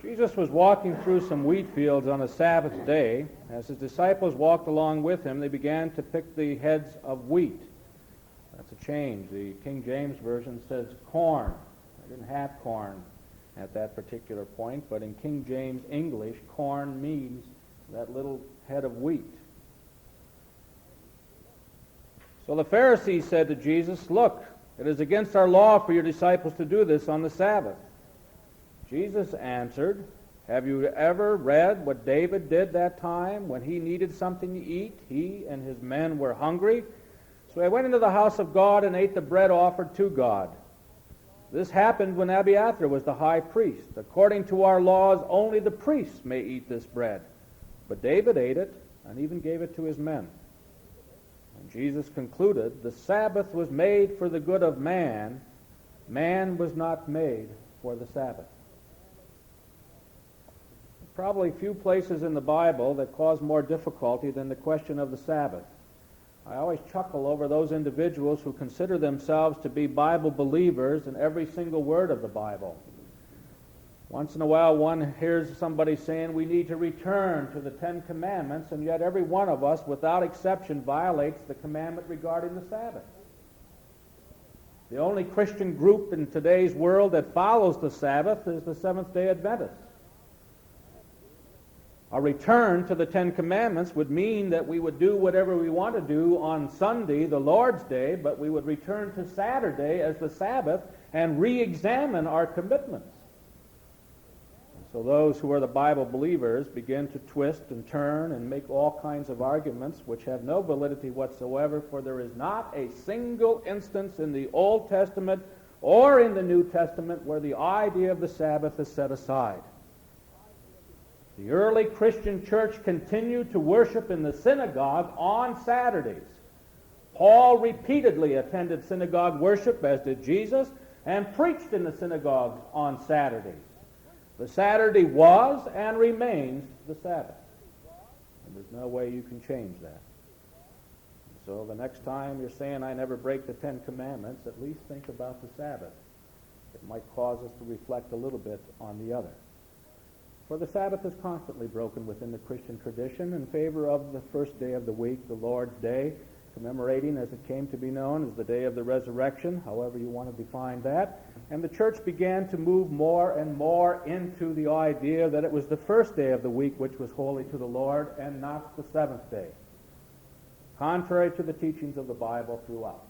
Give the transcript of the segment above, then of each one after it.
Jesus was walking through some wheat fields on a Sabbath day. As his disciples walked along with him, they began to pick the heads of wheat. That's a change. The King James Version says corn. They didn't have corn at that particular point, but in King James English, corn means that little head of wheat. So the Pharisees said to Jesus, "Look, it is against our law for your disciples to do this on the Sabbath." Jesus answered, "Have you ever read what David did that time when he needed something to eat? He and his men were hungry. So he went into the house of God and ate the bread offered to God. This happened when Abiathar was the high priest. According to our laws, only the priests may eat this bread. But David ate it and even gave it to his men." And Jesus concluded, "The Sabbath was made for the good of man. Man was not made for the Sabbath." Probably few places in the Bible that cause more difficulty than the question of the Sabbath. I always chuckle over those individuals who consider themselves to be Bible believers in every single word of the Bible. Once in a while one hears somebody saying we need to return to the Ten Commandments, and yet every one of us, without exception, violates the commandment regarding the Sabbath. The only Christian group in today's world that follows the Sabbath is the Seventh-day Adventists. A return to the Ten Commandments would mean that we would do whatever we want to do on Sunday, the Lord's Day, but we would return to Saturday as the Sabbath and re-examine our commitments. And so those who are the Bible believers begin to twist and turn and make all kinds of arguments which have no validity whatsoever, for there is not a single instance in the Old Testament or in the New Testament where the idea of the Sabbath is set aside. The early Christian church continued to worship in the synagogue on Saturdays. Paul repeatedly attended synagogue worship, as did Jesus, and preached in the synagogues on Saturdays. The Saturday was and remains the Sabbath. And there's no way you can change that. So the next time you're saying, "I never break the Ten Commandments," at least think about the Sabbath. It might cause us to reflect a little bit on the other. For the Sabbath is constantly broken within the Christian tradition in favor of the first day of the week, the Lord's Day, commemorating, as it came to be known, as the day of the resurrection, however you want to define that. And the church began to move more and more into the idea that it was the first day of the week which was holy to the Lord and not the seventh day, contrary to the teachings of the Bible throughout.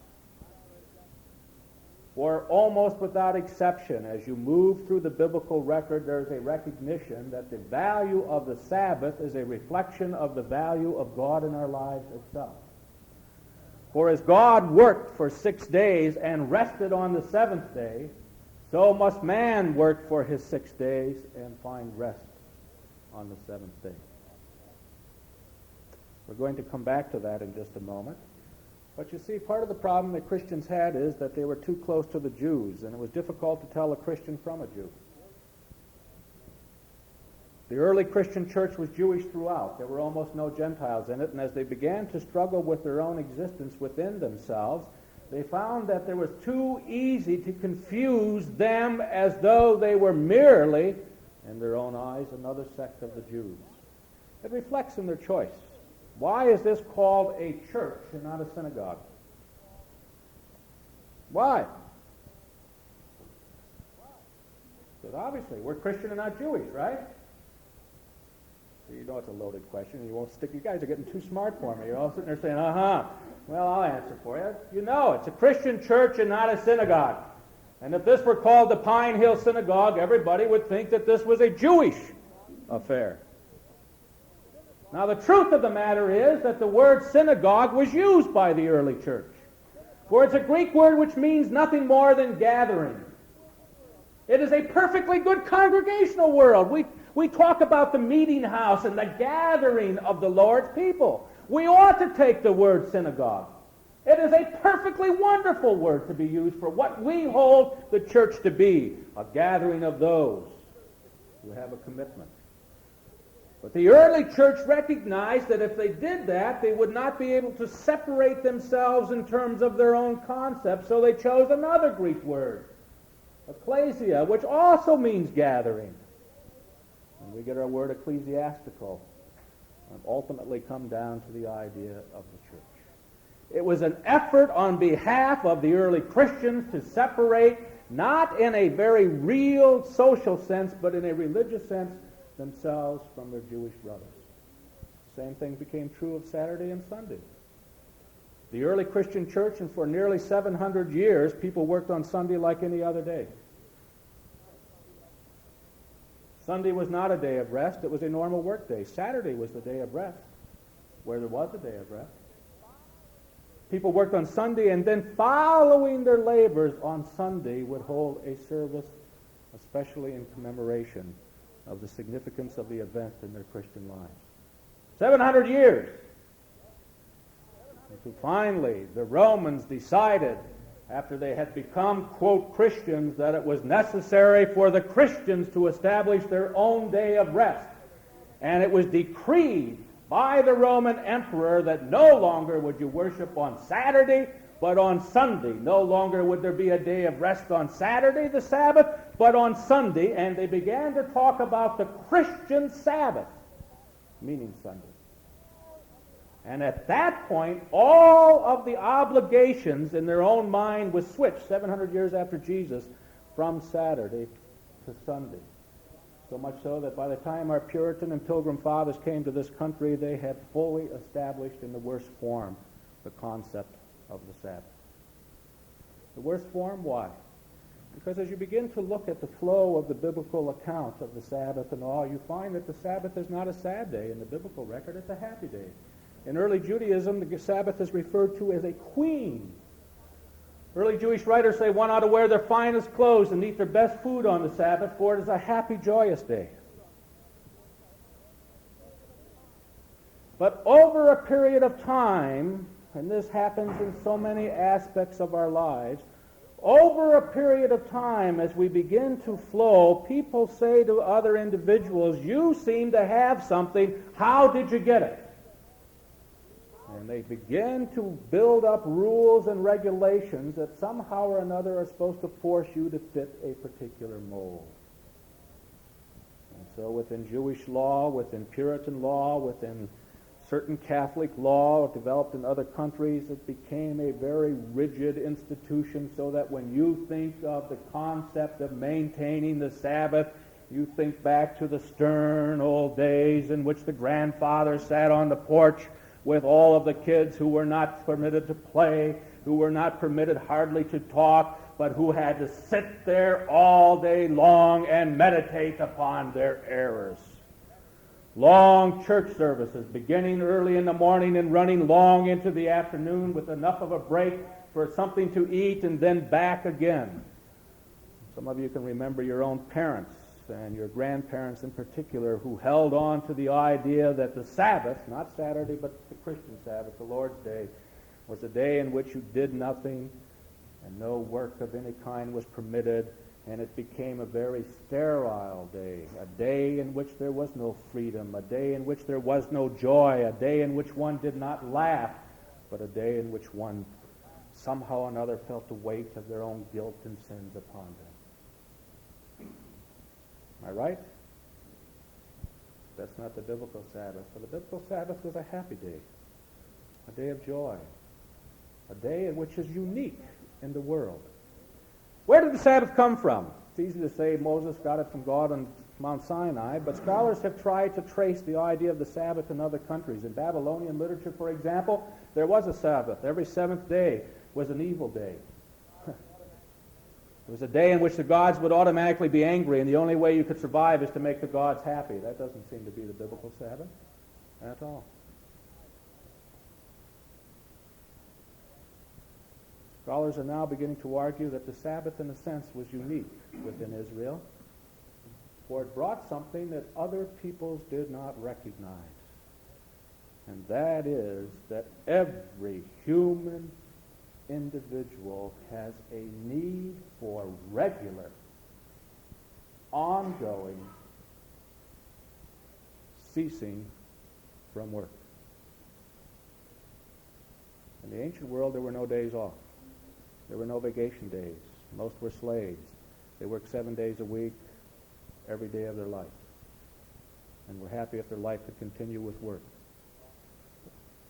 For almost without exception, as you move through the biblical record, there's a recognition that the value of the Sabbath is a reflection of the value of God in our lives itself. For as God worked for 6 days and rested on the seventh day, so must man work for his 6 days and find rest on the seventh day. We're going to come back to that in just a moment. But you see, part of the problem that Christians had is that they were too close to the Jews, and it was difficult to tell a Christian from a Jew. The early Christian church was Jewish throughout. There were almost no Gentiles in it, and as they began to struggle with their own existence within themselves, they found that it was too easy to confuse them as though they were merely, in their own eyes, another sect of the Jews. It reflects in their choice. Why is this called a church and not a synagogue? Why? Because obviously we're Christian and not Jewish, right? So you know it's a loaded question. You won't stick. You guys are getting too smart for me. You're all sitting there saying, well, I'll answer for you. You know it's a Christian church and not a synagogue. And if this were called the Pine Hill Synagogue, everybody would think that this was a Jewish affair. Now, the truth of the matter is that the word synagogue was used by the early church. For it's a Greek word which means nothing more than gathering. It is a perfectly good congregational word. We talk about the meeting house and the gathering of the Lord's people. We ought to take the word synagogue. It is a perfectly wonderful word to be used for what we hold the church to be, a gathering of those who have a commitment. But the early church recognized that if they did that, they would not be able to separate themselves in terms of their own concept, so they chose another Greek word, ecclesia, which also means gathering. And we get our word ecclesiastical, and ultimately come down to the idea of the church. It was an effort on behalf of the early Christians to separate, not in a very real social sense, but in a religious sense, themselves from their Jewish brothers. Same thing became true of Saturday and Sunday. The early Christian church, and for nearly 700 years, people worked on Sunday like any other day. Sunday was not a day of rest. It was a normal work day. Saturday was the day of rest, where there was a day of rest. People worked on Sunday, and then following their labors on Sunday would hold a service, especially in commemoration of the significance of the event in their Christian lives. 700 years. Until finally the Romans decided, after they had become, quote, Christians, that it was necessary for the Christians to establish their own day of rest. And it was decreed by the Roman emperor that no longer would you worship on Saturday, but on Sunday. No longer would there be a day of rest on Saturday, the Sabbath, but on Sunday. And they began to talk about the Christian Sabbath, meaning Sunday. And at that point, all of the obligations in their own mind was switched, 700 years after Jesus, from Saturday to Sunday. So much so that by the time our Puritan and Pilgrim fathers came to this country, they had fully established in the worst form the concept of the Sabbath. The worst form, why? Because as you begin to look at the flow of the biblical account of the Sabbath and all, you find that the Sabbath is not a sad day in the biblical record, it's a happy day. In early Judaism, the Sabbath is referred to as a queen. Early Jewish writers say one ought to wear their finest clothes and eat their best food on the Sabbath, for it is a happy, joyous day. But over a period of time, and this happens in so many aspects of our lives, over a period of time, as we begin to flow, people say to other individuals, you seem to have something, how did you get it? And they begin to build up rules and regulations that somehow or another are supposed to force you to fit a particular mold. And so within Jewish law, within Puritan law, within certain Catholic law developed in other countries, it became a very rigid institution, so that when you think of the concept of maintaining the Sabbath, you think back to the stern old days in which the grandfather sat on the porch with all of the kids who were not permitted to play, who were not permitted hardly to talk, but who had to sit there all day long and meditate upon their errors. Long church services, beginning early in the morning and running long into the afternoon with enough of a break for something to eat and then back again. Some of you can remember your own parents and your grandparents in particular, who held on to the idea that the Sabbath, not Saturday, but the Christian Sabbath, the Lord's Day, was a day in which you did nothing and no work of any kind was permitted, and it became a very sterile day, a day in which there was no freedom, a day in which there was no joy, a day in which one did not laugh, but a day in which one somehow or another felt the weight of their own guilt and sins upon them. Am I right? That's not the biblical Sabbath. For the biblical Sabbath was a happy day, a day of joy, a day in which is unique in the world. Where did the Sabbath come from? It's easy to say Moses got it from God on Mount Sinai, but scholars have tried to trace the idea of the Sabbath in other countries. In Babylonian literature, for example, there was a Sabbath. Every seventh day was an evil day. It was a day in which the gods would automatically be angry, and the only way you could survive is to make the gods happy. That doesn't seem to be the biblical Sabbath at all. Scholars are now beginning to argue that the Sabbath, in a sense, was unique within Israel, for it brought something that other peoples did not recognize. And that is that every human individual has a need for regular, ongoing ceasing from work. In the ancient world, there were no days off. There were no vacation days. Most were slaves. They worked 7 days a week, every day of their life. and were happy if their life could continue with work.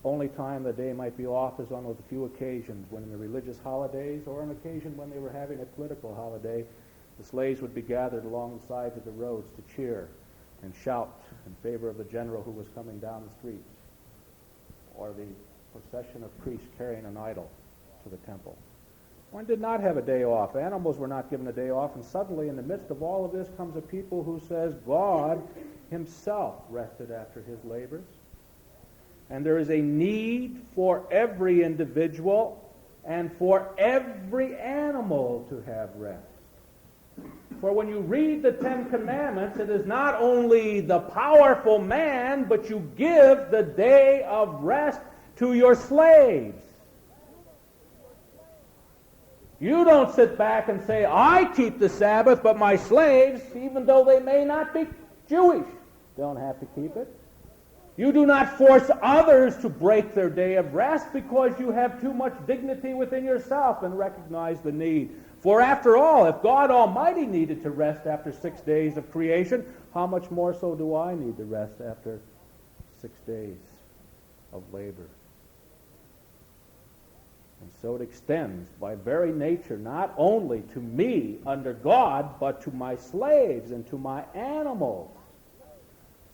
Only time the day might be off is on those few occasions when in the religious holidays or an occasion when they were having a political holiday, the slaves would be gathered along the sides of the roads to cheer and shout in favor of the general who was coming down the street, or the procession of priests carrying an idol to the temple. One did not have a day off. Animals were not given a day off, and suddenly in the midst of all of this comes a people who says God himself rested after his labors. And there is a need for every individual and for every animal to have rest. For when you read the Ten Commandments, it is not only the powerful man, but you give the day of rest to your slaves. You don't sit back and say, I keep the Sabbath, but my slaves, even though they may not be Jewish, don't have to keep it. You do not force others to break their day of rest because you have too much dignity within yourself and recognize the need. For after all, if God Almighty needed to rest after 6 days of creation, how much more so do I need to rest after 6 days of labor? And so it extends by very nature not only to me under God, but to my slaves and to my animals,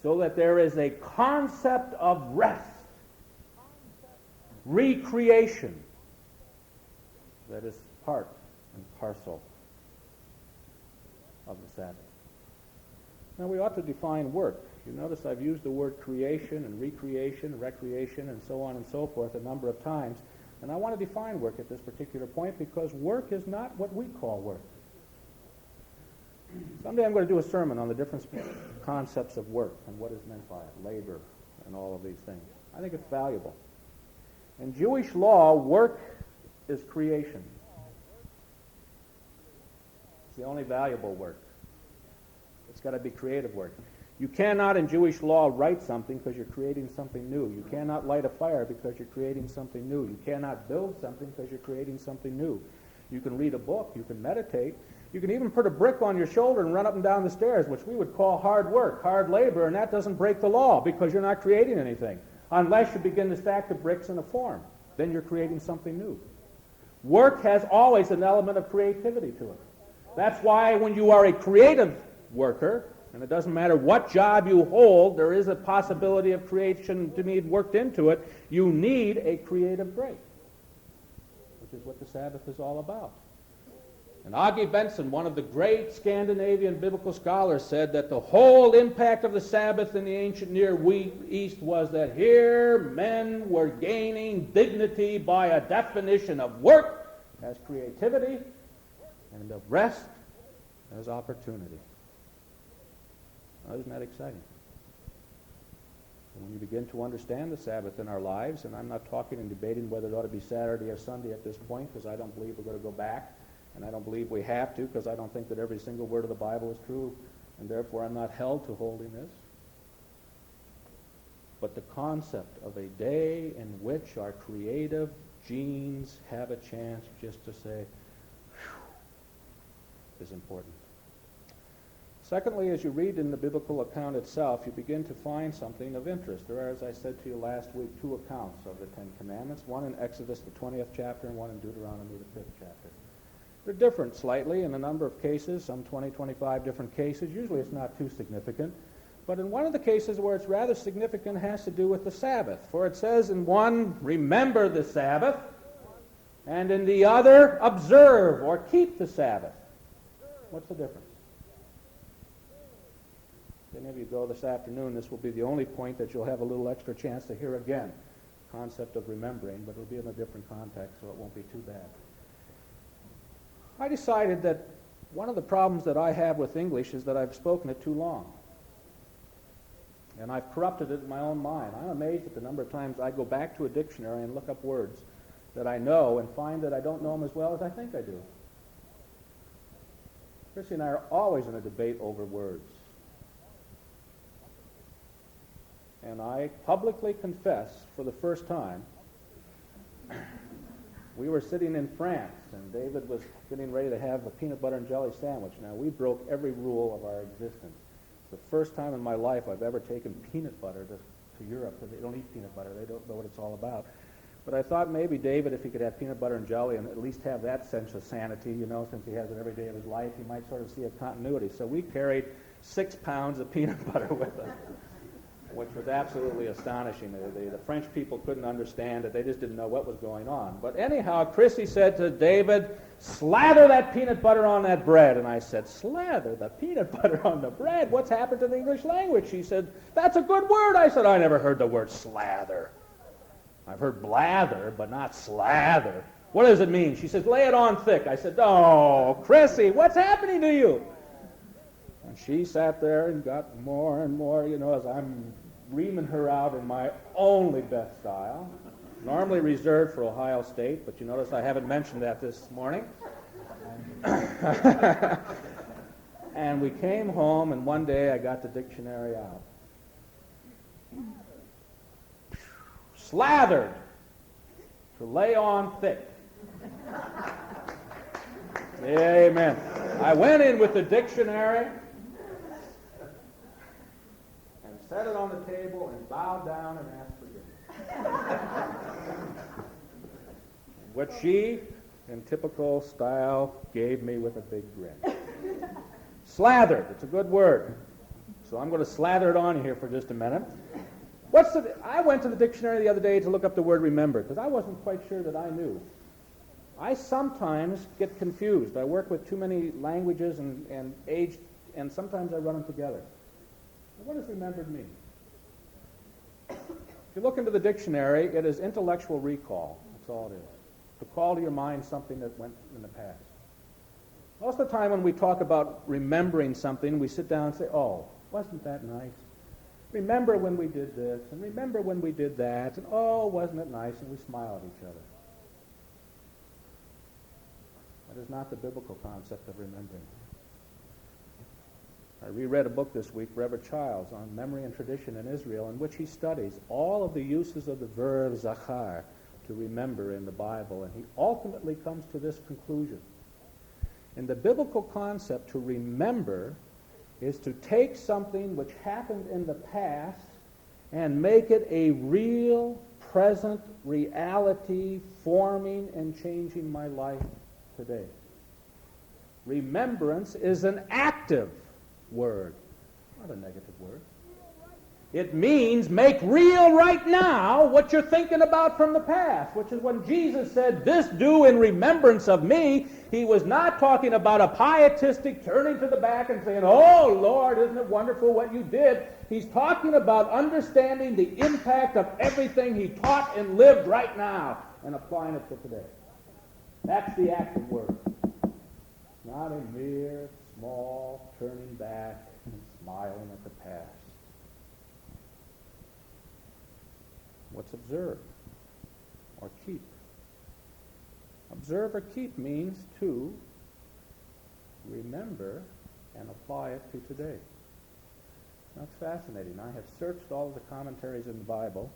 so that there is a concept of rest, recreation, that is part and parcel of the Sabbath. Now we ought to define work. You notice I've used the word creation and recreation, recreation, and so on and so forth a number of times. And I want to define work at this particular point because work is not what we call work. Someday I'm going to do a sermon on the different concepts of work and what is meant by it, labor and all of these things. I think it's valuable. In Jewish law, work is creation. It's the only valuable work. It's got to be creative work. You cannot in Jewish law write something because you're creating something new. You cannot light a fire because you're creating something new. You cannot build something because you're creating something new. You can read a book. You can meditate. You can even put a brick on your shoulder and run up and down the stairs, which we would call hard work, hard labor, and that doesn't break the law because you're not creating anything. Unless you begin to stack the bricks in a form. Then you're creating something new. Work has always an element of creativity to it. That's why when you are a creative worker, and it doesn't matter what job you hold, there is a possibility of creation to be worked into it. You need a creative break, which is what the Sabbath is all about. And Augie Benson, one of the great Scandinavian biblical scholars, said that the whole impact of the Sabbath in the ancient Near East was that here men were gaining dignity by a definition of work as creativity and of rest as opportunity. Now, isn't that exciting? When you begin to understand the Sabbath in our lives, and I'm not talking and debating whether it ought to be Saturday or Sunday at this point, because I don't believe we're going to go back, and I don't believe we have to, because I don't think that every single word of the Bible is true, and therefore I'm not held to holding this. But the concept of a day in which our creative genes have a chance just to say, whew, is important. Secondly, as you read in the biblical account itself, you begin to find something of interest. There are, as I said to you last week, two accounts of the Ten Commandments, one in Exodus, the 20th chapter, and one in Deuteronomy, the 5th chapter. They're different slightly in a number of cases, some 20, 25 different cases. Usually it's not too significant. But in one of the cases where it's rather significant, it has to do with the Sabbath. For it says in one, remember the Sabbath, and in the other, observe or keep the Sabbath. What's the difference? If any of you go this afternoon, this will be the only point that you'll have a little extra chance to hear again. Concept of remembering, but it'll be in a different context, so it won't be too bad. I decided that one of the problems that I have with English is that I've spoken it too long. And I've corrupted it in my own mind. I'm amazed at the number of times I go back to a dictionary and look up words that I know and find that I don't know them as well as I think I do. Chrissy and I are always in a debate over words. And I publicly confess for the first time, we were sitting in France, and David was getting ready to have a peanut butter and jelly sandwich. Now, we broke every rule of our existence. It's the first time in my life I've ever taken peanut butter to Europe. They don't eat peanut butter. They don't know what it's all about. But I thought maybe David, if he could have peanut butter and jelly and at least have that sense of sanity, since he has it every day of his life, he might sort of see a continuity. So we carried 6 pounds of peanut butter with us, which was absolutely astonishing. The French people couldn't understand it. They just didn't know what was going on. But anyhow, Chrissy said to David, "Slather that peanut butter on that bread." And I said, "Slather the peanut butter on the bread? What's happened to the English language?" She said, "That's a good word." I said, "I never heard the word slather. I've heard blather, but not slather. What does it mean?" She says, "Lay it on thick." I said, "Oh, Chrissy, what's happening to you?" And she sat there and got more and more, as I'm reaming her out in my only best style, normally reserved for Ohio State, but you notice I haven't mentioned that this morning. And we came home, and one day I got the dictionary out. Slathered, to lay on thick. Amen. I went in with the dictionary and set it on the table and bowed down and asked forgiveness. What she, in typical style, gave me with a big grin. Slathered, it's a good word. So I'm going to slather it on here for just a minute. I went to the dictionary the other day to look up the word remember, because I wasn't quite sure that I knew. I sometimes get confused. I work with too many languages and age, and sometimes I run them together. What does remembered mean? If you look into the dictionary, it is intellectual recall. That's all it is. To call to your mind something that went in the past. Most of the time when we talk about remembering something, we sit down and say, "Oh, wasn't that nice? Remember when we did this, and remember when we did that, and oh, wasn't it nice?" And we smile at each other. That is not the biblical concept of remembering. I reread a book this week, Reverend Childs, on memory and tradition in Israel, in which he studies all of the uses of the verb zachar, to remember, in the Bible, and he ultimately comes to this conclusion. In the biblical concept, to remember is to take something which happened in the past and make it a real, present reality, forming and changing my life today. Remembrance is an active word, not a negative word. It means make real right now what you're thinking about from the past, which is when Jesus said, "This do in remembrance of me." He was not talking about a pietistic turning to the back and saying, "Oh, Lord, isn't it wonderful what you did?" He's talking about understanding the impact of everything he taught and lived right now and applying it to today. That's the active word. Not a mere, small turning back and smiling at the past. What's observe or keep? Observe or keep means to remember and apply it to today. That's fascinating. I have searched all of the commentaries in the Bible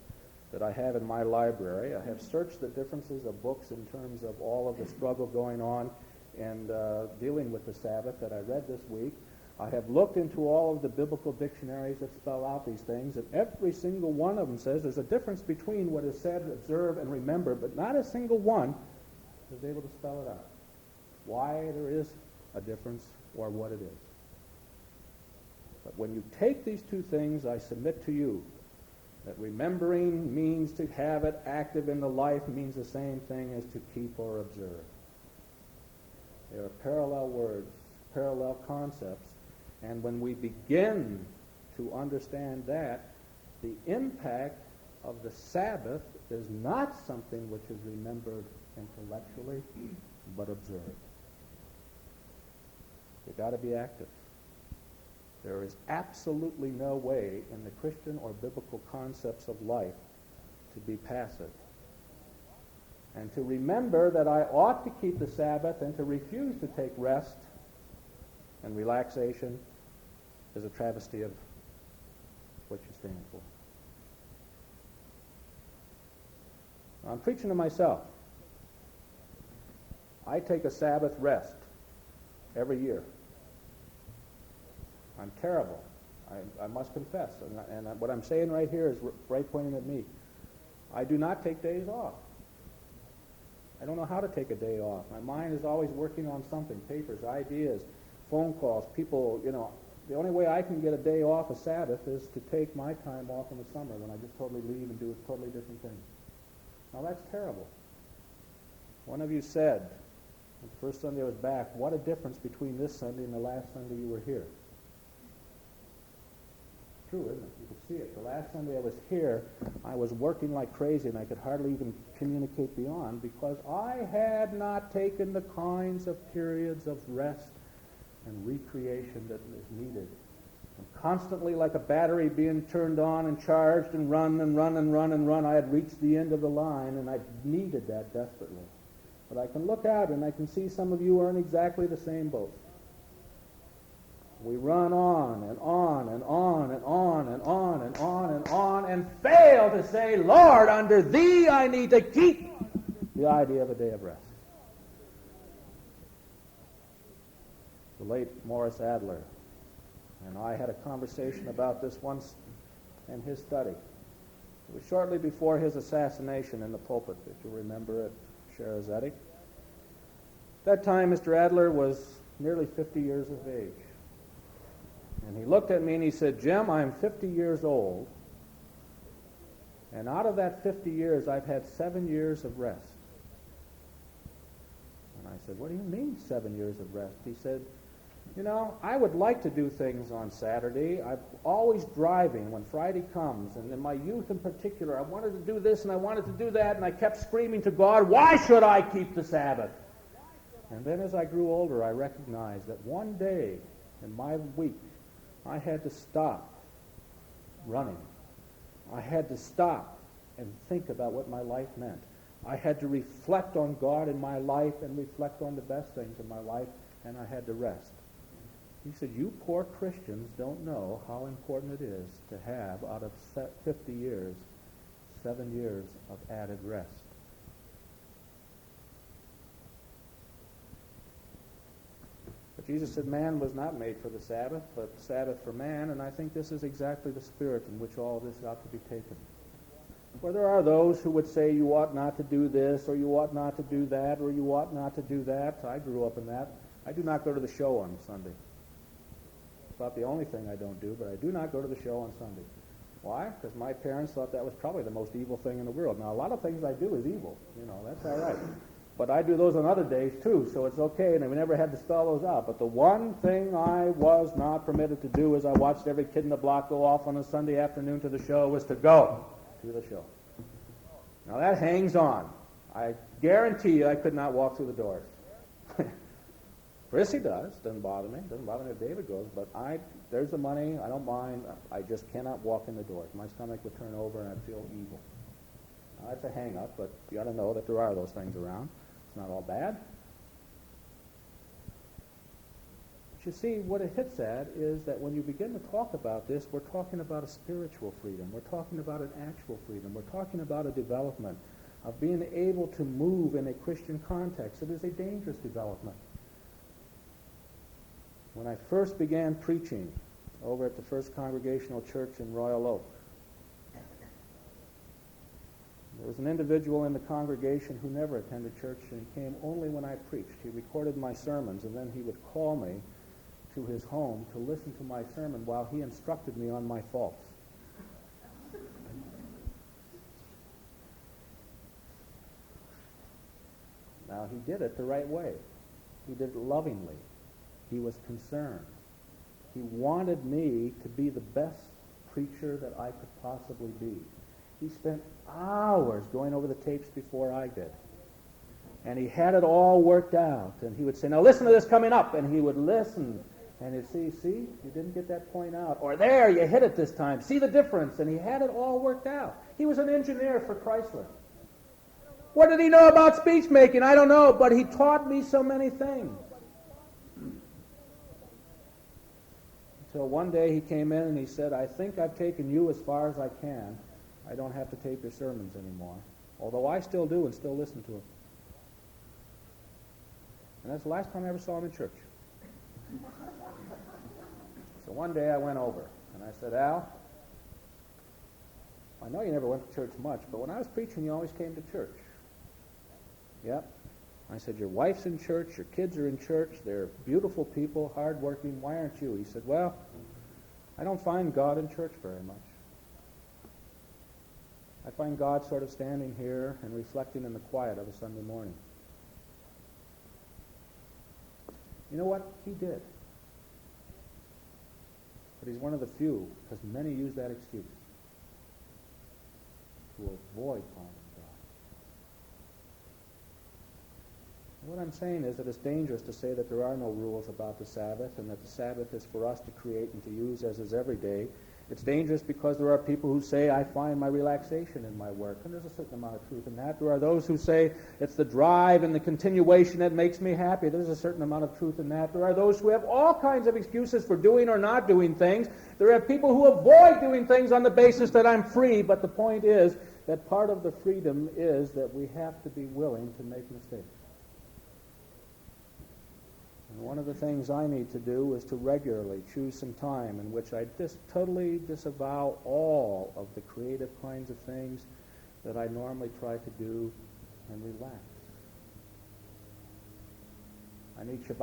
that I have in my library. I have searched the differences of books in terms of all of the struggle going on and dealing with the Sabbath that I read this week. I have looked into all of the biblical dictionaries that spell out these things, and every single one of them says there's a difference between what is said, observe, and remember, but not a single one is able to spell it out. Why there is a difference or what it is. But when you take these two things, I submit to you that remembering means to have it active in the life means the same thing as to keep or observe. They are parallel words, parallel concepts. And when we begin to understand that, the impact of the Sabbath is not something which is remembered intellectually, but observed. You've got to be active. There is absolutely no way in the Christian or biblical concepts of life to be passive. And to remember that I ought to keep the Sabbath and to refuse to take rest and relaxation is a travesty of what you stand for. I'm preaching to myself. I take a Sabbath rest every year. I'm terrible. I must confess, and what I'm saying right here is right pointing at me. I do not take days off. I don't know how to take a day off. My mind is always working on something, papers, ideas, phone calls, people, The only way I can get a day off a Sabbath is to take my time off in the summer when I just totally leave and do a totally different thing. Now that's terrible. One of you said, the first Sunday I was back, what a difference between this Sunday and the last Sunday you were here. True, isn't it? You could see it. The last Sunday I was here, I was working like crazy, and I could hardly even communicate beyond because I had not taken the kinds of periods of rest and recreation that is needed. And constantly, like a battery being turned on and charged and run and run and run and run, I had reached the end of the line, and I needed that desperately. But I can look out, and I can see some of you are in exactly the same boat. We run on and on and on and on and on and on and on and fail to say, Lord, under Thee I need to keep the idea of a day of rest. The late Morris Adler and I had a conversation about this once in his study. It was shortly before his assassination in the pulpit, if you remember, at Sharazeti. At that time, Mr. Adler was nearly 50 years of age. And he looked at me and he said, Jim, I'm 50 years old, and out of that 50 years, I've had 7 years of rest. And I said, what do you mean 7 years of rest? He said, I would like to do things on Saturday. I'm always driving when Friday comes, and in my youth in particular, I wanted to do this and I wanted to do that, and I kept screaming to God, why should I keep the Sabbath? And then as I grew older, I recognized that one day in my week, I had to stop running. I had to stop and think about what my life meant. I had to reflect on God in my life and reflect on the best things in my life, and I had to rest. He said, you poor Christians don't know how important it is to have, out of 50 years, 7 years of added rest. But Jesus said man was not made for the Sabbath, but the Sabbath for man, and I think this is exactly the spirit in which all this ought to be taken. For there are those who would say you ought not to do this, or you ought not to do that, or you ought not to do that. I grew up in that. I do not go to the show on Sunday. It's about the only thing I don't do, but I do not go to the show on Sunday. Why? Because my parents thought that was probably the most evil thing in the world. Now, a lot of things I do is evil. That's all right. But I do those on other days, too, so it's okay, and we never had to spell those out. But the one thing I was not permitted to do as I watched every kid in the block go off on a Sunday afternoon to the show was to go to the show. Now, that hangs on. I guarantee you I could not walk through the doors. Chrissy does. Doesn't bother me. Doesn't bother me if David goes. But there's the money. I don't mind. I just cannot walk in the doors. My stomach would turn over and I'd feel evil. Now, that's a hang-up, but you ought to know that there are those things around. It's not all bad. But you see, what it hits at is that when you begin to talk about this, we're talking about a spiritual freedom. We're talking about an actual freedom. We're talking about a development of being able to move in a Christian context. It is a dangerous development. When I first began preaching over at the First Congregational Church in Royal Oak, there was an individual in the congregation who never attended church, and he came only when I preached. He recorded my sermons, and then he would call me to his home to listen to my sermon while he instructed me on my faults. Now, he did it the right way. He did it lovingly. He was concerned. He wanted me to be the best preacher that I could possibly be. He spent hours going over the tapes before I did. And he had it all worked out. And he would say, now listen to this coming up. And he would listen. And he'd say, see, you didn't get that point out. Or there, you hit it this time. See the difference. And he had it all worked out. He was an engineer for Chrysler. What did he know about speech making? I don't know. But he taught me so many things. Until one day he came in and he said, I think I've taken you as far as I can. I don't have to tape your sermons anymore. Although I still do and still listen to them. And that's the last time I ever saw him in church. So one day I went over. And I said, Al, I know you never went to church much, but when I was preaching, you always came to church. Yep. I said, your wife's in church, your kids are in church, they're beautiful people, hardworking, why aren't you? He said, well, I don't find God in church very much. I find God sort of standing here and reflecting in the quiet of a Sunday morning. You know what? He did. But he's one of the few, because many use that excuse to avoid finding God. What I'm saying is that it's dangerous to say that there are no rules about the Sabbath and that the Sabbath is for us to create and to use as is every day. It's dangerous because there are people who say, I find my relaxation in my work, and there's a certain amount of truth in that. There are those who say, it's the drive and the continuation that makes me happy. There's a certain amount of truth in that. There are those who have all kinds of excuses for doing or not doing things. There are people who avoid doing things on the basis that I'm free, but the point is that part of the freedom is that we have to be willing to make mistakes. And one of the things I need to do is to regularly choose some time in which I totally disavow all of the creative kinds of things that I normally try to do and relax. I need Shabbat.